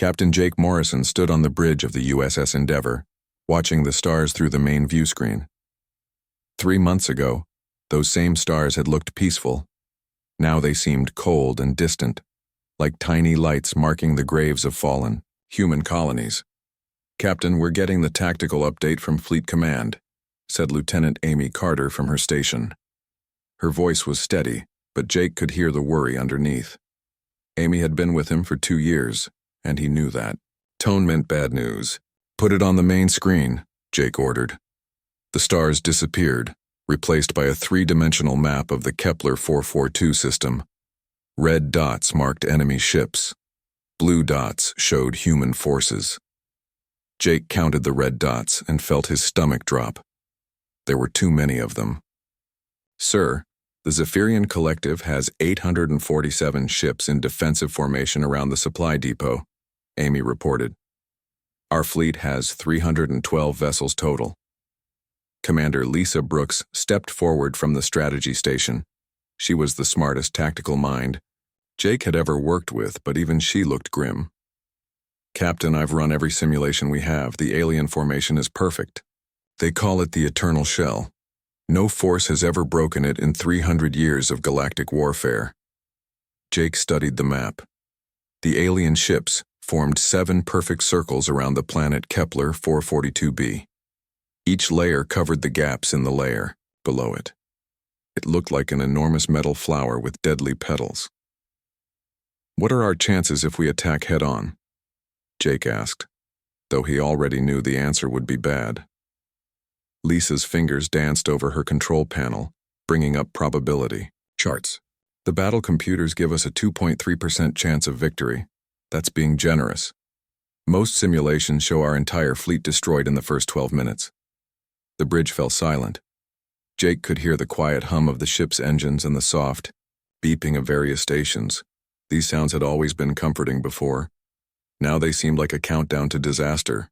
Captain Jake Morrison stood on the bridge of the USS Endeavour, watching the stars through the main view screen. 3 months ago, those same stars had looked peaceful. Now they seemed cold and distant, like tiny lights marking the graves of fallen human colonies. "Captain, we're getting the tactical update from Fleet Command," said Lieutenant Amy Carter from her station. Her voice was steady, but Jake could hear the worry underneath. Amy had been with him for 2 years, and he knew that. Tone meant bad news. "Put it on the main screen," Jake ordered. The stars disappeared, replaced by a 3-dimensional map of the Kepler 442 system. Red dots marked enemy ships. Blue dots showed human forces. Jake counted the red dots and felt his stomach drop. There were too many of them. "Sir, the Zephyrian Collective has 847 ships in defensive formation around the supply depot," Amy reported. "Our fleet has 312 vessels total." Commander Lisa Brooks stepped forward from the strategy station. She was the smartest tactical mind Jake had ever worked with, but even she looked grim. "Captain, I've run every simulation we have. The alien formation is perfect. They call it the Eternal Shell. No force has ever broken it in 300 years of galactic warfare." Jake studied the map. The alien ships formed 7 perfect circles around the planet Kepler 442b. Each layer covered the gaps in the layer below it. It looked like an enormous metal flower with deadly petals. "What are our chances if we attack head-on?" Jake asked, though he already knew the answer would be bad. Lisa's fingers danced over her control panel, bringing up probability charts. "The battle computers give us a 2.3% chance of victory. That's being generous. Most simulations show our entire fleet destroyed in the first 12 minutes. The bridge fell silent. Jake could hear the quiet hum of the ship's engines and the soft beeping of various stations. These sounds had always been comforting before. Now they seemed like a countdown to disaster.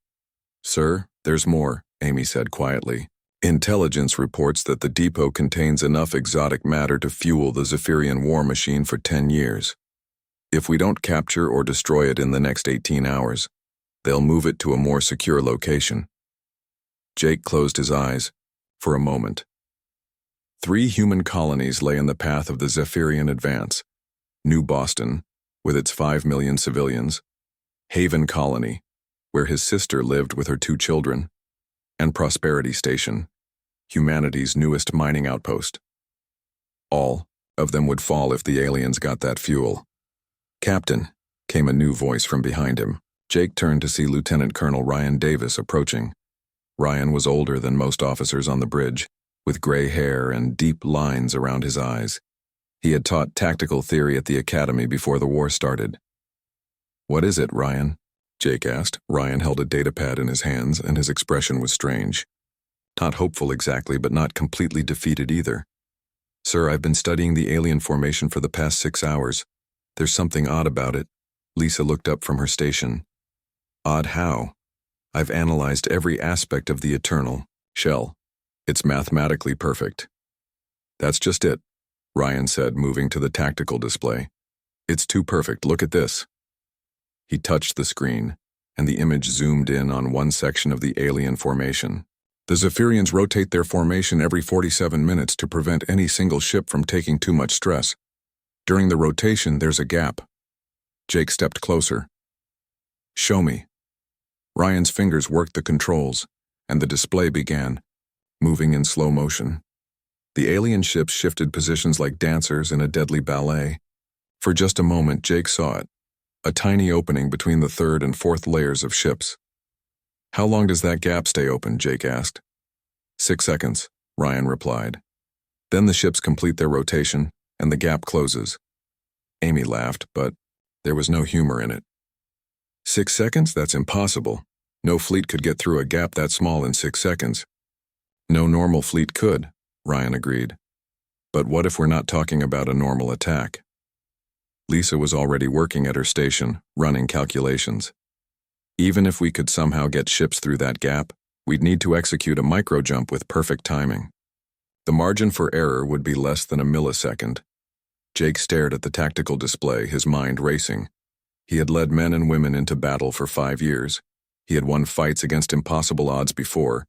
"Sir, there's more," Amy said quietly. "Intelligence reports that the depot contains enough exotic matter to fuel the Zephyrian war machine for 10 years. If we don't capture or destroy it in the next 18 hours, they'll move it to a more secure location." Jake closed his eyes for a moment. 3 human colonies lay in the path of the Zephyrian advance: New Boston, with its 5 million civilians; Haven Colony, where his sister lived with her 2 children; and Prosperity Station, humanity's newest mining outpost. All of them would fall if the aliens got that fuel. "Captain," came a new voice from behind him. Jake turned to see Lieutenant Colonel Ryan Davis approaching. Ryan was older than most officers on the bridge, with gray hair and deep lines around his eyes. He had taught tactical theory at the academy before the war started. "What is it, Ryan?" Jake asked. Ryan held a datapad in his hands, and his expression was strange. Not hopeful exactly, but not completely defeated either. "Sir, I've been studying the alien formation for the past 6 hours. There's something odd about it." Lisa looked up from her station. "Odd how?" "I've analyzed every aspect of the Eternal Shell. It's mathematically perfect." "That's just it," Ryan said, moving to the tactical display. "It's too perfect. Look at this." He touched the screen, and the image zoomed in on one section of the alien formation. "The Zephyrians rotate their formation every 47 minutes to prevent any single ship from taking too much stress. During the rotation, there's a gap." Jake stepped closer. "Show me." Ryan's fingers worked the controls, and the display began, moving in slow motion. The alien ships shifted positions like dancers in a deadly ballet. For just a moment, Jake saw it, a tiny opening between the 3rd and 4th layers of ships. "How long does that gap stay open?" Jake asked. 6 seconds, Ryan replied. "Then the ships complete their rotation, and the gap closes." Amy laughed, but there was no humor in it. 6 seconds? That's impossible. No fleet could get through a gap that small in 6 seconds. "No normal fleet could," Ryan agreed. "But what if we're not talking about a normal attack?" Lisa was already working at her station, running calculations. "Even if we could somehow get ships through that gap, we'd need to execute a micro-jump with perfect timing. The margin for error would be less than a millisecond." Jake stared at the tactical display, his mind racing. He had led men and women into battle for 5 years. He had won fights against impossible odds before,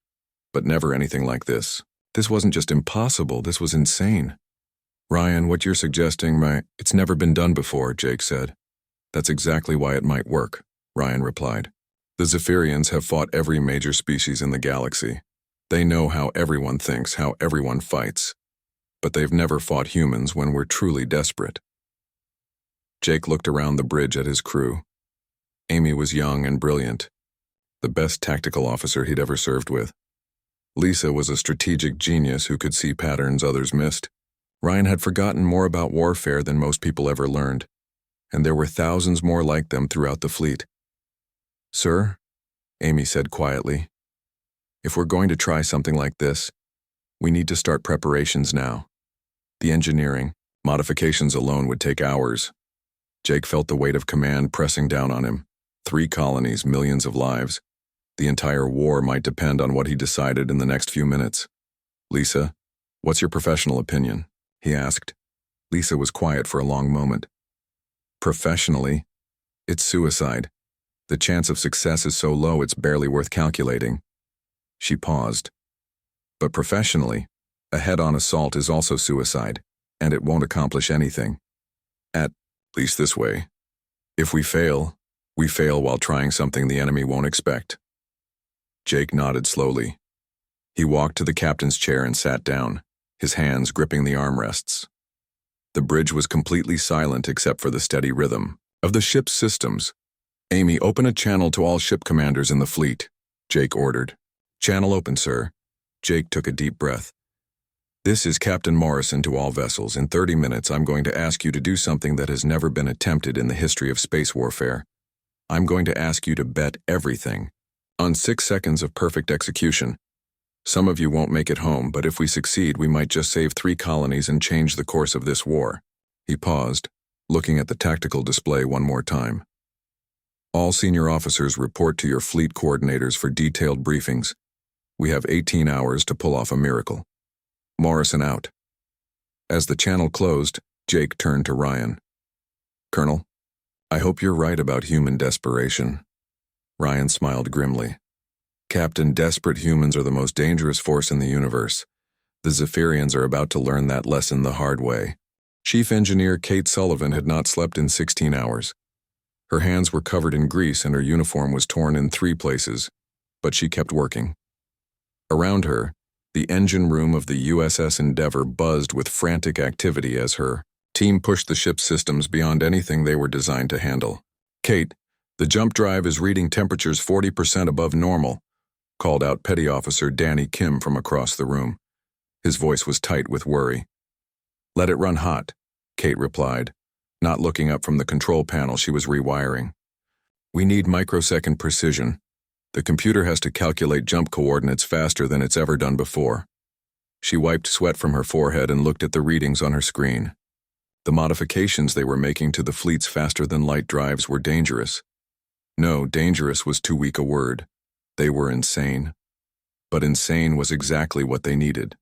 but never anything like this. This wasn't just impossible, this was insane. Ryan, what you're suggesting, it's never been done before, Jake said. That's exactly why it might work, Ryan replied. The Zephyrians have fought every major species in the galaxy. They know how everyone thinks, how everyone fights. But they've never fought humans when we're truly desperate. Jake looked around the bridge at his crew. Amy was young and brilliant, the best tactical officer he'd ever served with. Lisa was a strategic genius who could see patterns others missed. Ryan had forgotten more about warfare than most people ever learned, and there were thousands more like them throughout the fleet. Sir, Amy said quietly, if we're going to try something like this, we need to start preparations now. The engineering, modifications alone would take hours. Jake felt the weight of command pressing down on him. 3 colonies, millions of lives. The entire war might depend on what he decided in the next few minutes. Lisa, what's your professional opinion? He asked. Lisa was quiet for a long moment. Professionally, it's suicide. The chance of success is so low it's barely worth calculating. She paused. But professionally, a head-on assault is also suicide, and it won't accomplish anything. At least this way. If we fail while trying something the enemy won't expect. Jake nodded slowly. He walked to the captain's chair and sat down, his hands gripping the armrests. The bridge was completely silent except for the steady rhythm of the ship's systems. Amy, open a channel to all ship commanders in the fleet, Jake ordered. Channel open, sir. Jake took a deep breath. This is Captain Morrison to all vessels. In 30 minutes, I'm going to ask you to do something that has never been attempted in the history of space warfare. I'm going to ask you to bet everything on 6 seconds of perfect execution. Some of you won't make it home, but if we succeed, we might just save 3 colonies and change the course of this war. He paused, looking at the tactical display one more time. All senior officers report to your fleet coordinators for detailed briefings. We have 18 hours to pull off a miracle. Morrison out. As the channel closed, Jake turned to Ryan. Colonel, I hope you're right about human desperation. Ryan smiled grimly. Captain, desperate humans are the most dangerous force in the universe. The Zephyrians are about to learn that lesson the hard way. Chief Engineer Kate Sullivan had not slept in 16 hours. Her hands were covered in grease and her uniform was torn in 3 places, but she kept working. Around her, the engine room of the USS Endeavour buzzed with frantic activity as her team pushed the ship's systems beyond anything they were designed to handle. Kate, the jump drive is reading temperatures 40% above normal, called out Petty Officer Danny Kim from across the room. His voice was tight with worry. Let it run hot, Kate replied, not looking up from the control panel she was rewiring. We need microsecond precision. The computer has to calculate jump coordinates faster than it's ever done before. She wiped sweat from her forehead and looked at the readings on her screen. The modifications they were making to the fleet's faster-than-light drives were dangerous. No, dangerous was too weak a word. They were insane. But insane was exactly what they needed.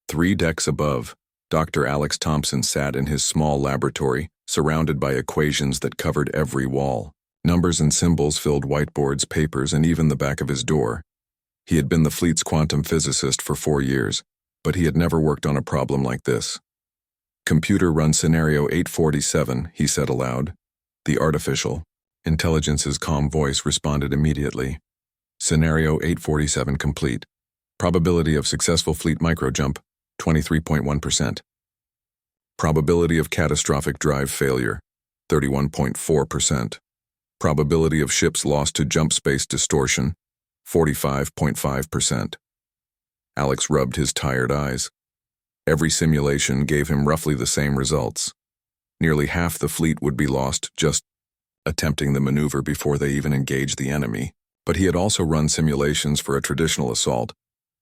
3 decks above, Dr. Alex Thompson sat in his small laboratory, surrounded by equations that covered every wall. Numbers and symbols filled whiteboards, papers, and even the back of his door. He had been the fleet's quantum physicist for 4 years, but he had never worked on a problem like this. Computer run scenario 847, he said aloud. The artificial intelligence's calm voice responded immediately. Scenario 847 complete. Probability of successful fleet microjump, 23.1%. Probability of catastrophic drive failure, 31.4%. Probability of ships lost to jump space distortion, 45.5%. Alex rubbed his tired eyes. Every simulation gave him roughly the same results. Nearly half the fleet would be lost just attempting the maneuver before they even engaged the enemy. But he had also run simulations for a traditional assault,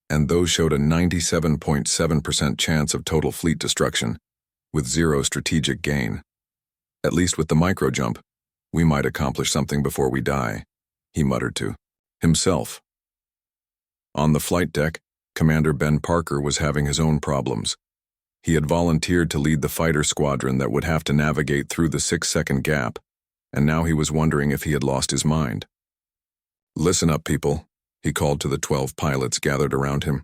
and those showed a 97.7% chance of total fleet destruction, with 0 strategic gain. At least with the microjump, we might accomplish something before we die, he muttered to himself. On the flight deck, Commander Ben Parker was having his own problems. He had volunteered to lead the fighter squadron that would have to navigate through the 6-second gap, and now he was wondering if he had lost his mind. "Listen up, people," he called to the 12 pilots gathered around him.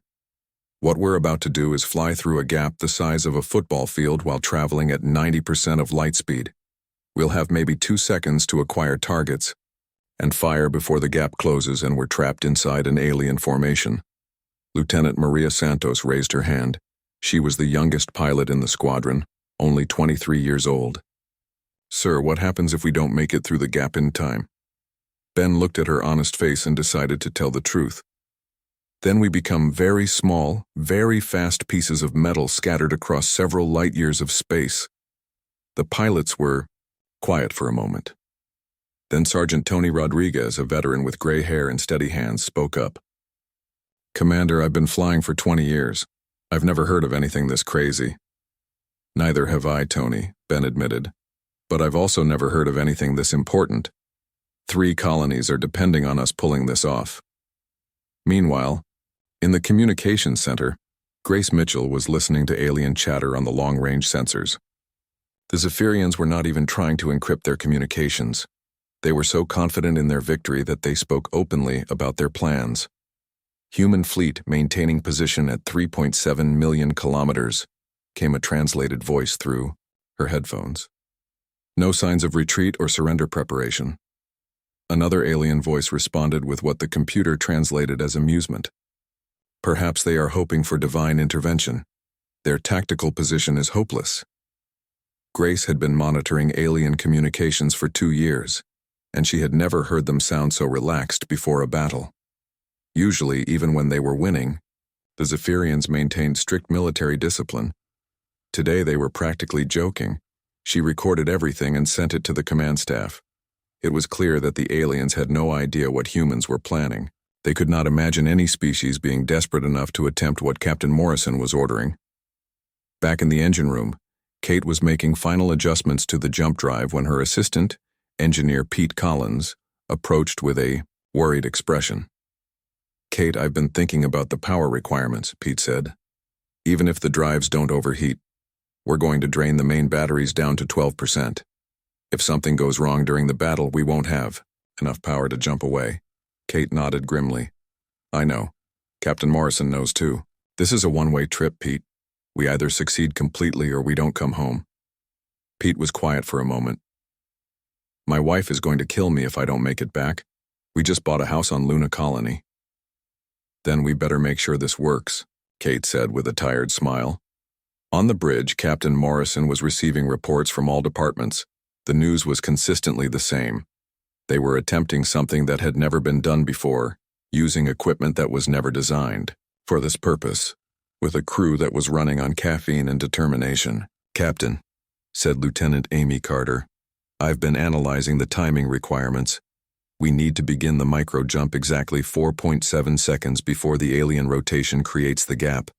"What we're about to do is fly through a gap the size of a football field while traveling at 90% of light speed. We'll have maybe 2 seconds to acquire targets and fire before the gap closes and we're trapped inside an alien formation." Lieutenant Maria Santos raised her hand. She was the youngest pilot in the squadron, only 23 years old. "Sir, what happens if we don't make it through the gap in time?" Ben looked at her honest face and decided to tell the truth. "Then we become very small, very fast pieces of metal scattered across several light years of space." The pilots were quiet for a moment. Then Sergeant Tony Rodriguez, a veteran with gray hair and steady hands, spoke up. "Commander, I've been flying for 20 years. I've never heard of anything this crazy." "Neither have I, Tony," Ben admitted. "But I've also never heard of anything this important. 3 colonies are depending on us pulling this off." Meanwhile, in the communications center, Grace Mitchell was listening to alien chatter on the long-range sensors. The Zephyrians were not even trying to encrypt their communications. They were so confident in their victory that they spoke openly about their plans. "Human fleet maintaining position at 3.7 million kilometers," came a translated voice through her headphones. "No signs of retreat or surrender preparation." Another alien voice responded with what the computer translated as amusement. "Perhaps they are hoping for divine intervention. Their tactical position is hopeless." Grace had been monitoring alien communications for 2 years, and she had never heard them sound so relaxed before a battle. Usually, even when they were winning, the Zephyrians maintained strict military discipline. Today they were practically joking. She recorded everything and sent it to the command staff. It was clear that the aliens had no idea what humans were planning. They could not imagine any species being desperate enough to attempt what Captain Morrison was ordering. Back in the engine room, Kate was making final adjustments to the jump drive when her assistant, engineer Pete Collins, approached with a worried expression. "Kate, I've been thinking about the power requirements," Pete said. "Even if the drives don't overheat, we're going to drain the main batteries down to 12%. If something goes wrong during the battle, we won't have enough power to jump away." Kate nodded grimly. "I know. Captain Morrison knows too. This is a one-way trip, Pete. We either succeed completely or we don't come home." Pete was quiet for a moment. "My wife is going to kill me if I don't make it back. We just bought a house on Luna Colony." "Then we better make sure this works," Kate said with a tired smile. On the bridge, Captain Morrison was receiving reports from all departments. The news was consistently the same. They were attempting something that had never been done before, using equipment that was never designed for this purpose, with a crew that was running on caffeine and determination. "Captain," said Lieutenant Amy Carter, "I've been analyzing the timing requirements. We need to begin the micro-jump exactly 4.7 seconds before the alien rotation creates the gap.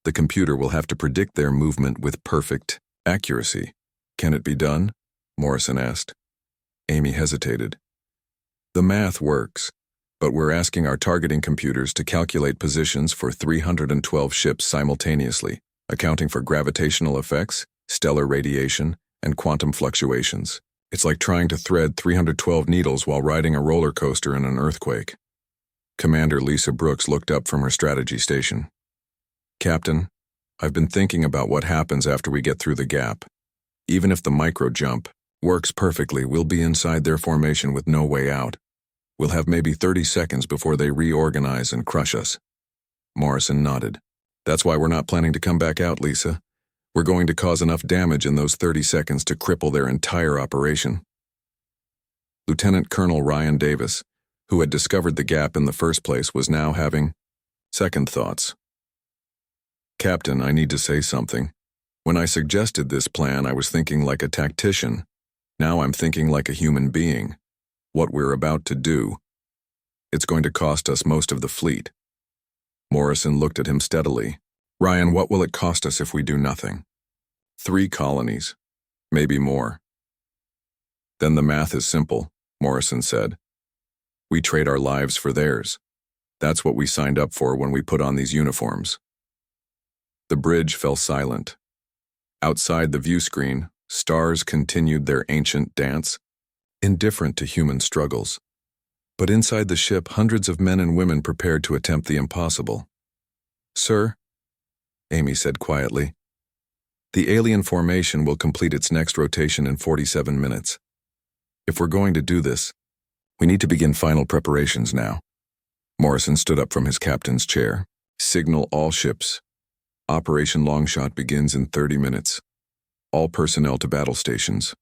The computer will have to predict their movement with perfect accuracy." "Can it be done?" Morrison asked. Amy hesitated. "The math works, but we're asking our targeting computers to calculate positions for 312 ships simultaneously, accounting for gravitational effects, stellar radiation, and quantum fluctuations. It's like trying to thread 312 needles while riding a roller coaster in an earthquake." Commander Lisa Brooks looked up from her strategy station. "Captain, I've been thinking about what happens after we get through the gap. Even if the micro-jump works perfectly, we'll be inside their formation with no way out. We'll have maybe 30 seconds before they reorganize and crush us." Morrison nodded. "That's why we're not planning to come back out, Lisa. We're going to cause enough damage in those 30 seconds to cripple their entire operation." Lieutenant Colonel Ryan Davis, who had discovered the gap in the first place, was now having second thoughts. "Captain, I need to say something. When I suggested this plan, I was thinking like a tactician. Now I'm thinking like a human being. What we're about to do, it's going to cost us most of the fleet." Morrison looked at him steadily. "Ryan, what will it cost us if we do nothing?" 3 colonies, maybe more." "Then the math is simple," Morrison said. "We trade our lives for theirs. That's what we signed up for when we put on these uniforms." The bridge fell silent. Outside the view screen, stars continued their ancient dance. indifferent to human struggles. But inside the ship, hundreds of men and women prepared to attempt the impossible. "Sir," Amy said quietly, "the alien formation will complete its next rotation in 47 minutes. If we're going to do this, we need to begin final preparations now." Morrison stood up from his captain's chair. "Signal all ships. Operation Longshot begins in 30 minutes. All personnel to battle stations."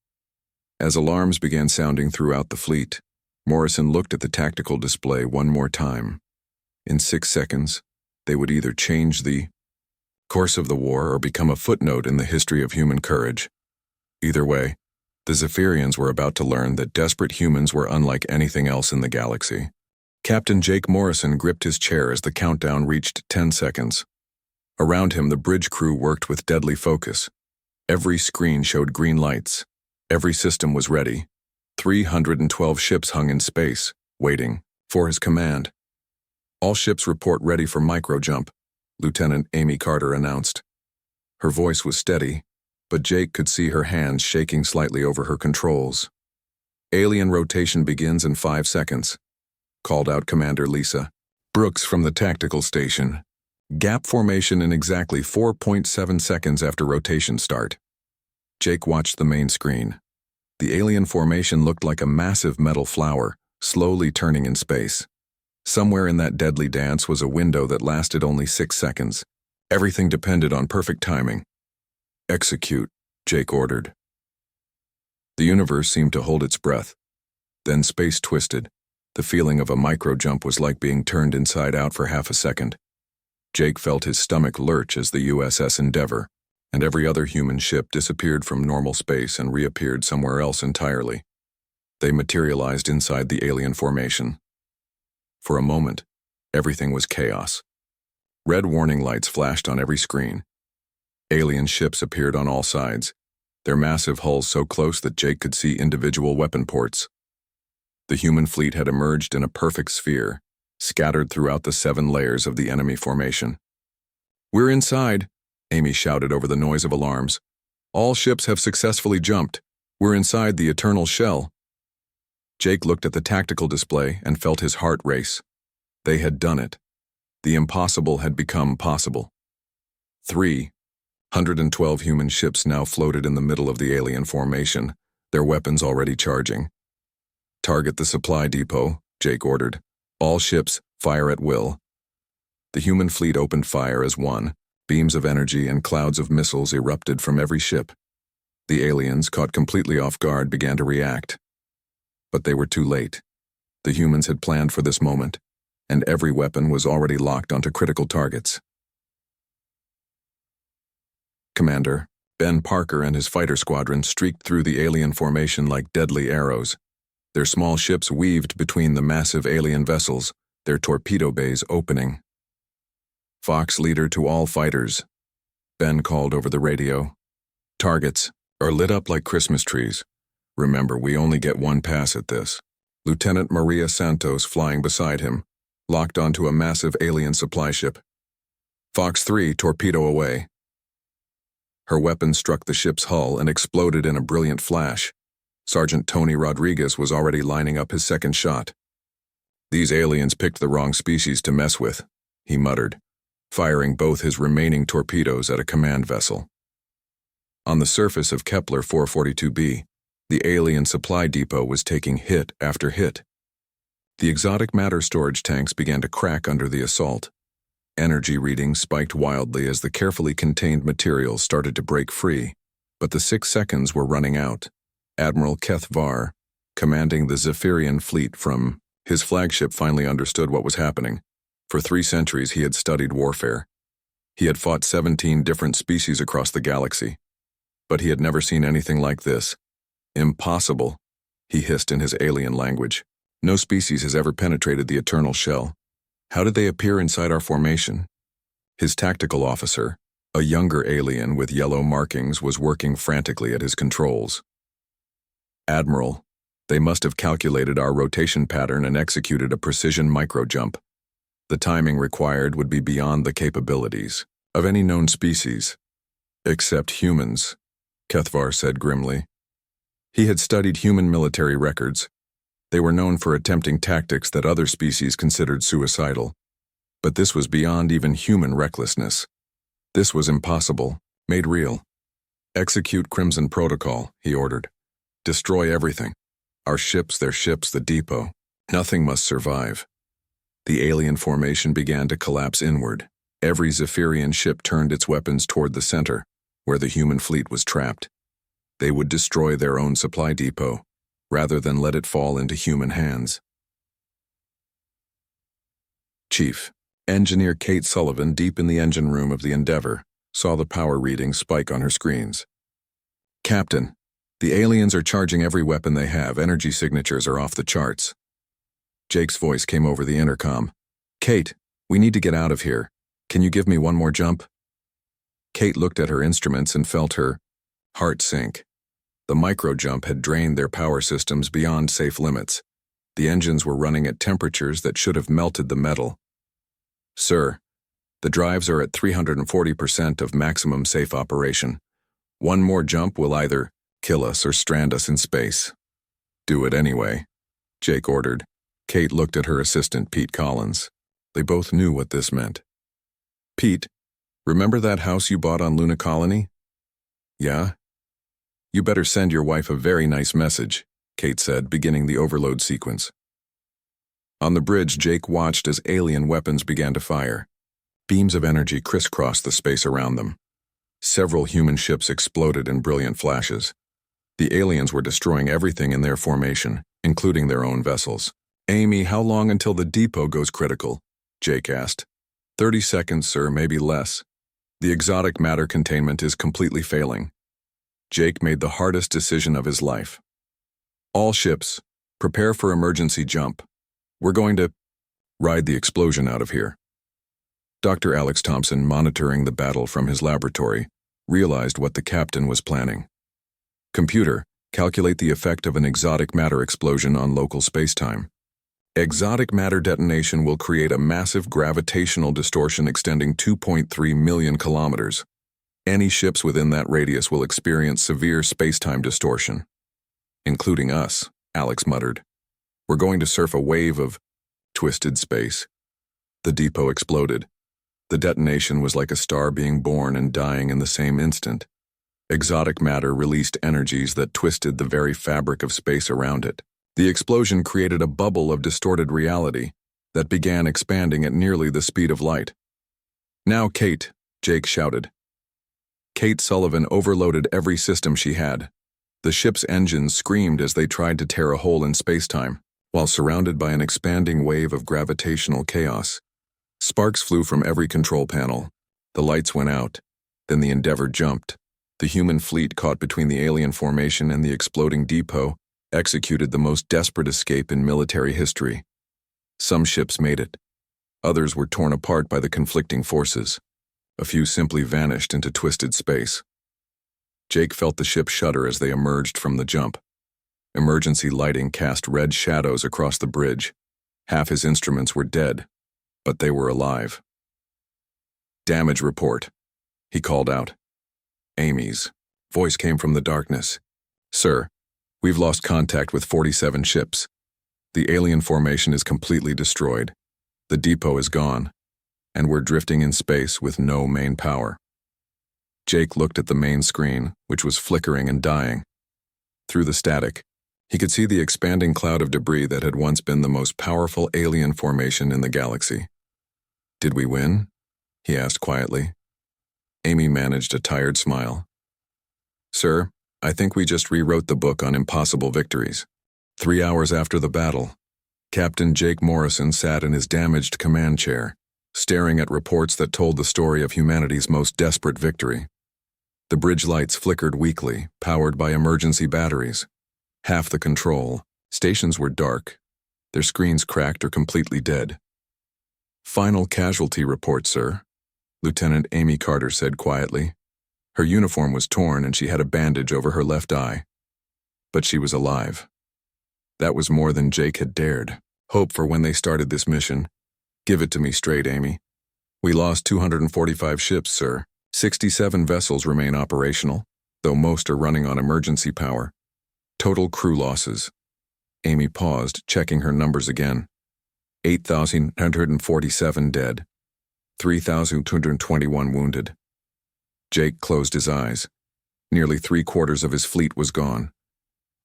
As alarms began sounding throughout the fleet, Morrison looked at the tactical display one more time. In 6 seconds, they would either change the course of the war or become a footnote in the history of human courage. Either way, the Zephyrians were about to learn that desperate humans were unlike anything else in the galaxy. Captain Jake Morrison gripped his chair as the countdown reached 10 seconds. Around him, the bridge crew worked with deadly focus. Every screen showed green lights. Every system was ready. 312 ships hung in space, waiting for his command. "All ships report ready for microjump," Lieutenant Amy Carter announced. Her voice was steady, but Jake could see her hands shaking slightly over her controls. "Alien rotation begins in 5 seconds," called out Commander Lisa Brooks from the tactical station. "Gap formation in exactly 4.7 seconds after rotation start." Jake watched the main screen. The alien formation looked like a massive metal flower, slowly turning in space. Somewhere in that deadly dance was a window that lasted only 6 seconds. Everything depended on perfect timing. "Execute," Jake ordered. The universe seemed to hold its breath. Then space twisted. The feeling of a microjump was like being turned inside out for half a second. Jake felt his stomach lurch as the USS Endeavor and every other human ship disappeared from normal space and reappeared somewhere else entirely. They materialized inside the alien formation. For a moment, everything was chaos. Red warning lights flashed on every screen. Alien ships appeared on all sides, their massive hulls so close that Jake could see individual weapon ports. The human fleet had emerged in a perfect sphere, scattered throughout the 7 layers of the enemy formation. "We're inside," Amy shouted over the noise of alarms. "All ships have successfully jumped. We're inside the eternal shell." Jake looked at the tactical display and felt his heart race. They had done it. The impossible had become possible. 312 human ships now floated in the middle of the alien formation, their weapons already charging. "Target the supply depot," Jake ordered. "All ships, fire at will." The human fleet opened fire as one. Beams of energy and clouds of missiles erupted from every ship. The aliens, caught completely off guard, began to react. But they were too late. The humans had planned for this moment, and every weapon was already locked onto critical targets. Commander Ben Parker and his fighter squadron streaked through the alien formation like deadly arrows. Their small ships weaved between the massive alien vessels, their torpedo bays opening. "Fox leader to all fighters," Ben called over the radio. "Targets are lit up like Christmas trees. Remember, we only get one pass at this." Lieutenant Maria Santos, flying beside him, locked onto a massive alien supply ship. "Fox 3, torpedo away." Her weapon struck the ship's hull and exploded in a brilliant flash. Sergeant Tony Rodriguez was already lining up his second shot. "These aliens picked the wrong species to mess with," he muttered, firing both his remaining torpedoes at a command vessel. On the surface of Kepler 442b, the alien supply depot was taking hit after hit. The exotic matter storage tanks began to crack under the assault. Energy readings spiked wildly as the carefully contained materials started to break free, but the 6 seconds were running out. Admiral Keth Var, commanding the Zephyrian fleet from his flagship, finally understood what was happening. For 3 centuries he had studied warfare. He had fought 17 different species across the galaxy. But he had never seen anything like this. "Impossible," he hissed in his alien language. "No species has ever penetrated the eternal shell. How did they appear inside our formation?" His tactical officer, a younger alien with yellow markings, was working frantically at his controls. "Admiral, they must have calculated our rotation pattern and executed a precision microjump. The timing required would be beyond the capabilities of any known species. Except humans," Kethvar said grimly. He had studied human military records. They were known for attempting tactics that other species considered suicidal. But this was beyond even human recklessness. This was impossible, made real. Execute Crimson Protocol, he ordered. Destroy everything. Our ships, their ships, the depot. Nothing must survive. The alien formation began to collapse inward. Every Zephyrian ship turned its weapons toward the center, where the human fleet was trapped. They would destroy their own supply depot, rather than let it fall into human hands. Chief, Engineer Kate Sullivan, deep in the engine room of the Endeavour, saw the power readings spike on her screens. Captain, the aliens are charging every weapon they have. Energy signatures are off the charts. Jake's voice came over the intercom. Kate, we need to get out of here. Can you give me one more jump? Kate looked at her instruments and felt her heart sink. The micro-jump had drained their power systems beyond safe limits. The engines were running at temperatures that should have melted the metal. Sir, the drives are at 340% of maximum safe operation. One more jump will either kill us or strand us in space. Do it anyway, Jake ordered. Kate looked at her assistant, Pete Collins. They both knew what this meant. Pete, remember that house you bought on Luna Colony? Yeah? You better send your wife a very nice message, Kate said, beginning the overload sequence. On the bridge, Jake watched as alien weapons began to fire. Beams of energy crisscrossed the space around them. Several human ships exploded in brilliant flashes. The aliens were destroying everything in their formation, including their own vessels. Amy, how long until the depot goes critical? Jake asked. 30 seconds, sir, maybe less. The exotic matter containment is completely failing. Jake made the hardest decision of his life. All ships, prepare for emergency jump. We're going to ride the explosion out of here. Dr. Alex Thompson, monitoring the battle from his laboratory, realized what the captain was planning. Computer, calculate the effect of an exotic matter explosion on local spacetime. Exotic matter detonation will create a massive gravitational distortion extending 2.3 million kilometers. Any ships within that radius will experience severe spacetime distortion. Including us, Alex muttered. We're going to surf a wave of twisted space. The depot exploded. The detonation was like a star being born and dying in the same instant. Exotic matter released energies that twisted the very fabric of space around it. The explosion created a bubble of distorted reality that began expanding at nearly the speed of light. Now, Kate, Jake shouted. Kate Sullivan overloaded every system she had. The ship's engines screamed as they tried to tear a hole in spacetime, while surrounded by an expanding wave of gravitational chaos. Sparks flew from every control panel. The lights went out. Then the Endeavour jumped. The human fleet, caught between the alien formation and the exploding depot, executed the most desperate escape in military history. Some ships made it. Others were torn apart by the conflicting forces. A few simply vanished into twisted space. Jake felt the ship shudder as they emerged from the jump. Emergency lighting cast red shadows across the bridge. Half his instruments were dead, but they were alive. Damage report, he called out. Amy's voice came from the darkness. Sir, we've lost contact with 47 ships. The alien formation is completely destroyed. The depot is gone, and we're drifting in space with no main power. Jake looked at the main screen, which was flickering and dying. Through the static, he could see the expanding cloud of debris that had once been the most powerful alien formation in the galaxy. Did we win? He asked quietly. Amy managed a tired smile. Sir, I think we just rewrote the book on impossible victories. 3 hours after the battle, Captain Jake Morrison sat in his damaged command chair, staring at reports that told the story of humanity's most desperate victory. The bridge lights flickered weakly, powered by emergency batteries. Half the control stations were dark, their screens cracked or completely dead. Final casualty report, sir, Lieutenant Amy Carter said quietly. Her uniform was torn and she had a bandage over her left eye. But she was alive. That was more than Jake had dared hope for when they started this mission. Give it to me straight, Amy. We lost 245 ships, sir. 67 vessels remain operational, though most are running on emergency power. Total crew losses. Amy paused, checking her numbers again. 8,947 dead. 3,221 wounded. Jake closed his eyes. Nearly 3/4 of his fleet was gone.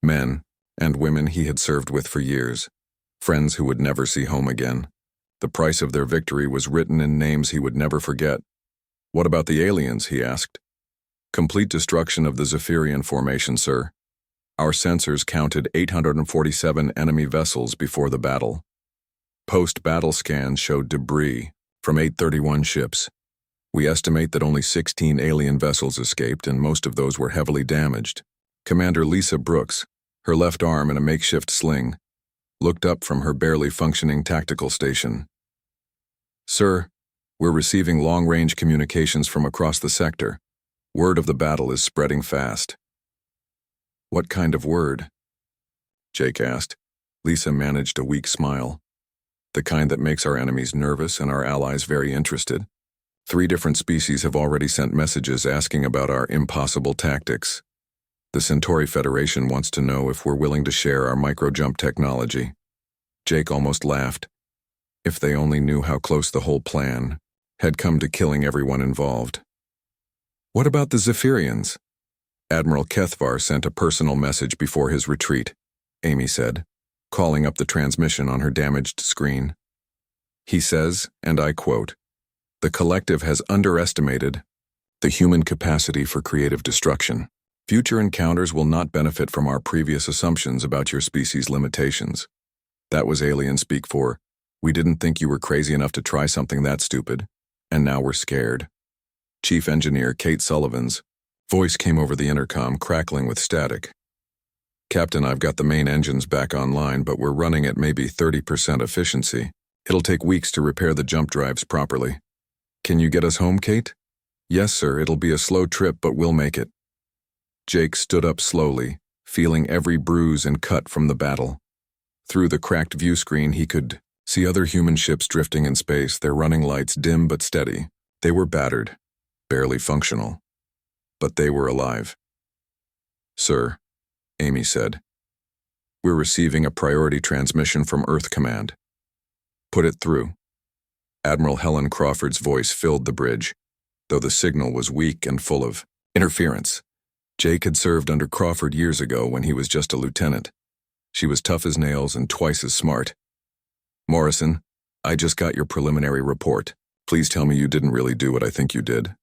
Men and women he had served with for years. Friends who would never see home again. The price of their victory was written in names he would never forget. What about the aliens, he asked. Complete destruction of the Zephyrian formation, sir. Our sensors counted 847 enemy vessels before the battle. Post-battle scans showed debris from 831 ships. We estimate that only 16 alien vessels escaped, and most of those were heavily damaged. Commander Lisa Brooks, her left arm in a makeshift sling, looked up from her barely functioning tactical station. Sir, we're receiving long-range communications from across the sector. Word of the battle is spreading fast. What kind of word? Jake asked. Lisa managed a weak smile. The kind that makes our enemies nervous and our allies very interested. 3 different species have already sent messages asking about our impossible tactics. The Centauri Federation wants to know if we're willing to share our micro-jump technology. Jake almost laughed. If they only knew how close the whole plan had come to killing everyone involved. What about the Zephyrians? Admiral Kethvar sent a personal message before his retreat, Amy said, calling up the transmission on her damaged screen. He says, and I quote, "The collective has underestimated the human capacity for creative destruction. Future encounters will not benefit from our previous assumptions about your species' limitations." That was alien speak for, "We didn't think you were crazy enough to try something that stupid, and now we're scared." Chief Engineer Kate Sullivan's voice came over the intercom, crackling with static. "Captain, I've got the main engines back online, but we're running at maybe 30% efficiency. It'll take weeks to repair the jump drives properly. Can you get us home, Kate?" "Yes, sir. It'll be a slow trip, but we'll make it." Jake stood up slowly, feeling every bruise and cut from the battle. Through the cracked view screen, he could see other human ships drifting in space, their running lights dim but steady. They were battered, barely functional, but they were alive. "Sir," Amy said, "we're receiving a priority transmission from Earth Command." "Put it through." Admiral Helen Crawford's voice filled the bridge, though the signal was weak and full of interference. Jake had served under Crawford years ago when he was just a lieutenant. She was tough as nails and twice as smart. "Morrison, I just got your preliminary report. Please tell me you didn't really do what I think you did."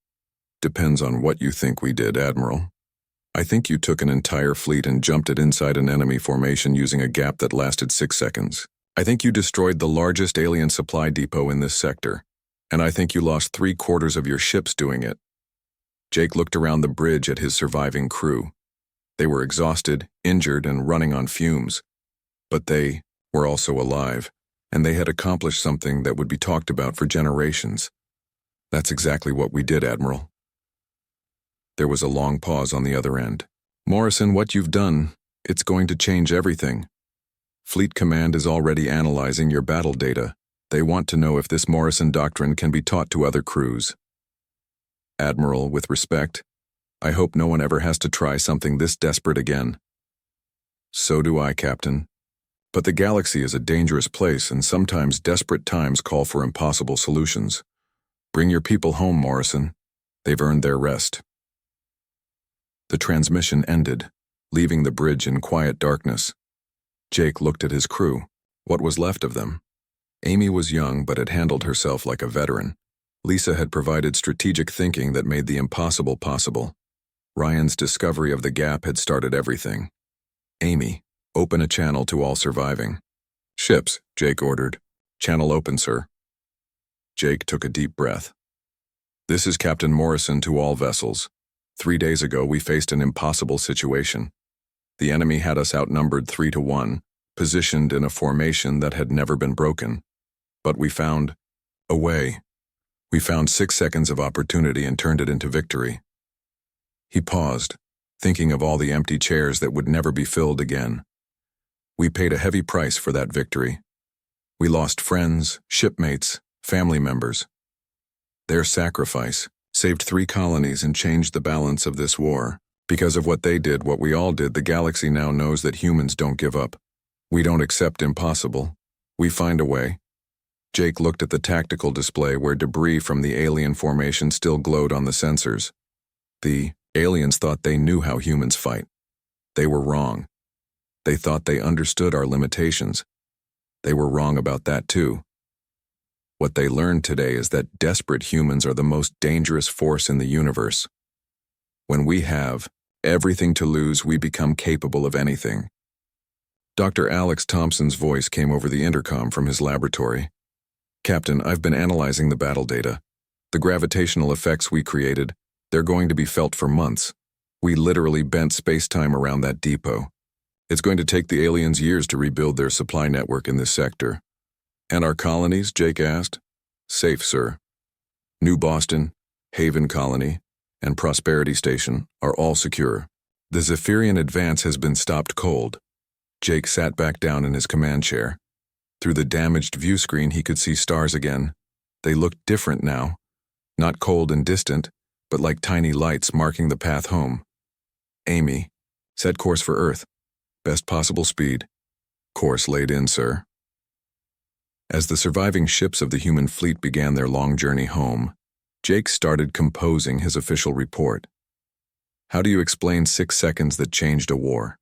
"Depends on what you think we did, Admiral. I think you took an entire fleet and jumped it inside an enemy formation using a gap that lasted 6 seconds. I think you destroyed the largest alien supply depot in this sector, and I think you lost 3/4 of your ships doing it." Jake looked around the bridge at his surviving crew. They were exhausted, injured, and running on fumes. But they were also alive, and they had accomplished something that would be talked about for generations. "That's exactly what we did, Admiral." There was a long pause on the other end. "Morrison, what you've done, it's going to change everything. Fleet Command is already analyzing your battle data. They want to know if this Morrison doctrine can be taught to other crews. Admiral, with respect, I hope no one ever has to try something this desperate again." "So do I, Captain. But the galaxy is a dangerous place, and sometimes desperate times call for impossible solutions. Bring your people home, Morrison. They've earned their rest." The transmission ended, leaving the bridge in quiet darkness. Jake looked at his crew. What was left of them? Amy was young but had handled herself like a veteran. Lisa had provided strategic thinking that made the impossible possible. Ryan's discovery of the gap had started everything. "Amy, open a channel to all surviving." "Ships," Jake ordered. "Channel open, sir." Jake took a deep breath. "This is Captain Morrison to all vessels. 3 days ago we faced an impossible situation. The enemy had us outnumbered 3-1, positioned in a formation that had never been broken. But we found a way. We found 6 seconds of opportunity and turned it into victory." He paused, thinking of all the empty chairs that would never be filled again. "We paid a heavy price for that victory. We lost friends, shipmates, family members. Their sacrifice saved 3 colonies and changed the balance of this war. Because of what they did, what we all did, the galaxy now knows that humans don't give up. We don't accept impossible. We find a way. Jake looked at the tactical display where debris from the alien formation still glowed on the sensors. The aliens thought they knew how humans fight. They were wrong. They thought they understood our limitations. They were wrong about that too. What they learned today is that desperate humans are the most dangerous force in the universe. When we have everything to lose, we become capable of anything. Dr. Alex Thompson's voice came over the intercom from his laboratory. Captain, I've been analyzing the battle data. The gravitational effects we created, they're going to be felt for months. We literally bent space-time around that depot. It's going to take the aliens years to rebuild their supply network in this sector. And our colonies, Jake asked? Safe, sir. New Boston, Haven Colony, and Prosperity Station are all secure. The Zephyrian advance has been stopped cold. Jake sat back down in his command chair. Through the damaged view screen, he could see stars again. They looked different now. Not cold and distant, but like tiny lights marking the path home. Amy, set course for Earth. Best possible speed. Course laid in, sir. As the surviving ships of the human fleet began their long journey home, Jake started composing his official report. How do you explain 6 seconds that changed a war?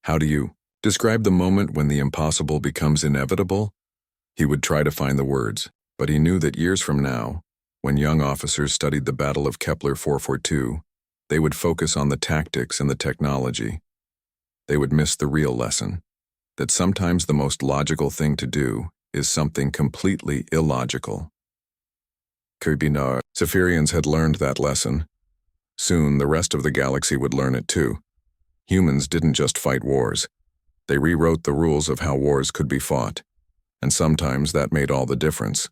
How do you describe the moment when the impossible becomes inevitable? He would try to find the words, but he knew that years from now, when young officers studied the Battle of Kepler 442, they would focus on the tactics and the technology. They would miss the real lesson, that sometimes the most logical thing to do is something completely illogical. Zephyrians had learned that lesson. Soon, the rest of the galaxy would learn it too. Humans didn't just fight wars. They rewrote the rules of how wars could be fought, and sometimes that made all the difference.